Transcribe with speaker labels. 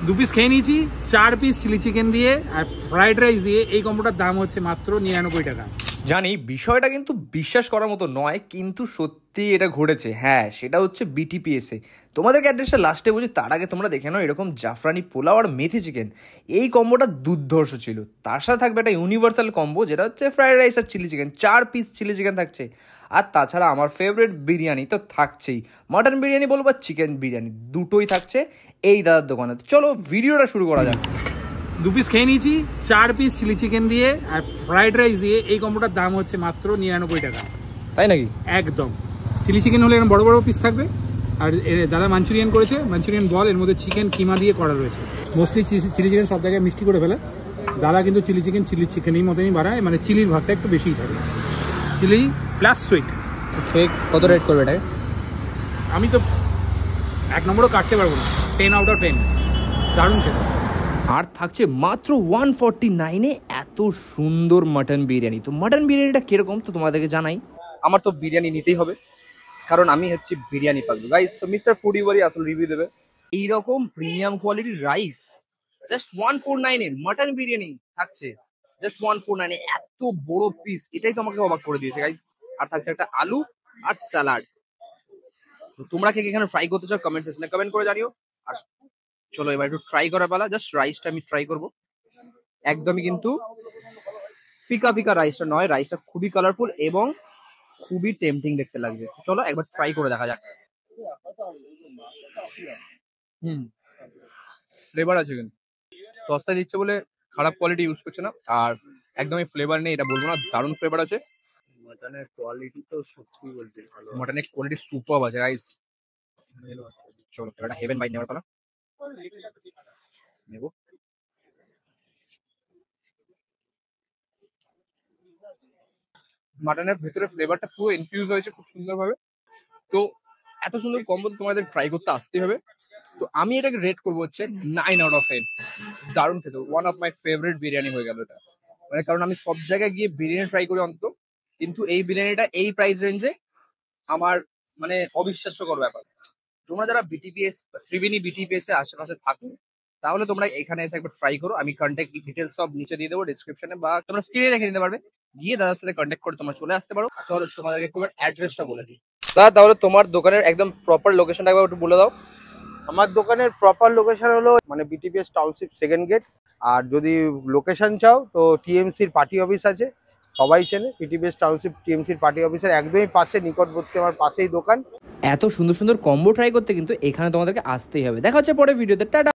Speaker 1: দু পিস খেয়ে নিয়েছি, 4 পিস চিলি চিকেন দিয়ে আর ফ্রাইড রাইস দিয়ে। এই কম্বোটার দাম হচ্ছে মাত্র 99 টাকা।
Speaker 2: জানি বিষয়টা কিন্তু বিশ্বাস করার মতো নয়, কিন্তু সত্যি এটা ঘটেছে। হ্যাঁ, সেটা হচ্ছে বিটিপিএসে। তোমাদেরকে অ্যাড্রেসটা লাস্টে বলি, তার আগে তোমরা দেখে নাও এরকম জাফরানি পোলাও আর মেথি চিকেন। এই কম্বোটা দুর্ধর্ষ ছিল। তার সাথে থাকবে একটা ইউনিভার্সাল কম্বো, যেটা হচ্ছে ফ্রাইড রাইস আর chilli chicken. 4 piece chilli chicken থাকছে। আর তাছাড়া আমার ফেভারিট বিরিয়ানি তো থাকছেই। মাটন বিরিয়ানি বলবো বা চিকেন বিরিয়ানি, দুটোই থাকছে এই দাদার দোকানে। চলো ভিডিওটা শুরু করা যাক।
Speaker 1: 2 পিস খেয়ে নিয়েছি, 4 পিস চিলি চিকেন দিয়ে আর ফ্রাইড রাইস দিয়ে। এই কম্বোটার দাম হচ্ছে মাত্র 99 টাকা।
Speaker 2: তাই নাকি?
Speaker 1: একদম। চিলি চিকেন হলে এরকম বড় বড় পিস থাকবে। আর দাদা মাঞ্চুরিয়ান করেছে, মাঞ্চুরিয়ান বল, এর মধ্যে চিকেন কিমা দিয়ে করা রয়েছে। মোস্টলি চিলি চিকেন সব জায়গায় মিষ্টি করে ফেলে, দাদা কিন্তু চিলি চিকেনই মতনই বাড়ায়, মানে চিলির ভাগটা একটু বেশিই থাকে। Chilli plus sweet.
Speaker 2: ঠিক কত রেট করবে এটা?
Speaker 1: আমি তো 1 নম্বরও কাটতে পারবো না, 10 আউট অফ 10। দারুণ খেতে।
Speaker 2: আর থাকছে মাত্র 149-এ এত সুন্দর মাটন বিরিয়ানি। তো মাটন বিরিয়ানিটা কিরকম তো তোমাদেরকে জানাই। আমার তো বিরিয়ানি নিতেই হবে, কারণ আমি হচ্ছে বিরিয়ানি পাগল গাইস। তো মিস্টার ফুডি ওয়ারি আসলে রিভিউ দেবে এইরকম প্রিমিয়াম কোয়ালিটির রাইস জাস্ট 149-এ মাটন বিরিয়ানি থাকছে। জাস্ট 149-এ এত বড় পিস, এটাই তো আমাকে অবাক করে দিয়েছে গাইস। আর থাকছে একটা আলু আর স্যালাড। তো তোমরা কে এখানে ট্রাই করতে চাও কমেন্ট সেকশনে কমেন্ট করে জানিও। আর চলো এবার একটু ট্রাই করা পালা। জাস্ট রাইসটা আমি ট্রাই করব। একদমই কিন্তু ফিকা ফিকা রাইসটা নয়, রাইসটা খুবই কালারফুল এবং খুবই টেম্পটিং দেখতে লাগছে। চলো একবার ট্রাই করে দেখা যাক। ফ্লেভার আছে কিন্তু, সস্তায় দিচ্ছে বলে খারাপ কোয়ালিটি ইউজ করছে না। আর একদমই ফ্লেভার নেই এটা বলবো না, দারুণ ফ্লেভার আছে। মাটনের কোয়ালিটি তো সত্যি বলতে ভালো, মাটনের কোয়ালিটি সুপার আছে গাইস। চলো এটা হেভেন বাইট নেওয়ার পালা। নেবো। মাটনের ভেতরে ফ্লেভারটা পুরো ইনফিউজ হয়েছে খুব সুন্দরভাবে। তো এত সুন্দর কম্বো তোমাদের ট্রাই করতে আসতে হবে। তো আমি এটাকে রেট করবো হচ্ছে 9 আউট অফ 10। দারুণ খেতে, one of my favourite biryani হয়ে গেল এটা। মানে কারণ আমি সব জায়গায় গিয়ে বিরিয়ানি ট্রাই করি অন্তত, কিন্তু এই বিরিয়ানিটা এই প্রাইস রেঞ্জে আমার মানে অবিশ্বাস্যকর ব্যাপার। তোমরা যারা বিটিপিএস ত্রিবেণী বিটিপিএস এর আশেপাশে থাকো, তাহলে তোমরা এখানে এসে একবার ট্রাই করো। আমি কন্ট্যাক্ট ডিটেলস সব নিচে দিয়ে দেবো ডিসক্রিপশনে, বা তোমরা স্ক্রিনে দেখে নিতে পারবে। গিয়ে দাদার সাথে কন্ট্যাক্ট করে তোমরা চলে আসতে পারো। তাহলে তোমাদেরকে একটু অ্যাড্রেসটা বলে দিই। দাদা তাহলে তোমার দোকানের একদম প্রপার লোকেশনটা একবার একটু বলে দাও।
Speaker 3: আমার দোকানের প্রপার লোকেশন হলো মানে বিটিপিএস টাউনশিপ 2nd গেট। আর যদি লোকেশন চাও তো টিএমসির পার্টি অফিস আছে, সবাই চেনে। বিটিপিএস টাউনশিপ টিএমসির পার্টি অফিসের একদমই পাশে, নিকটবর্তী আমার পাশেই দোকান।
Speaker 2: এত সুন্দর সুন্দর কম্বো ট্রাই করতে কিন্তু এখানে তোমাদেরকে আসতেই হবে। দেখা হচ্ছে পরে ভিডিওতে। টাটা।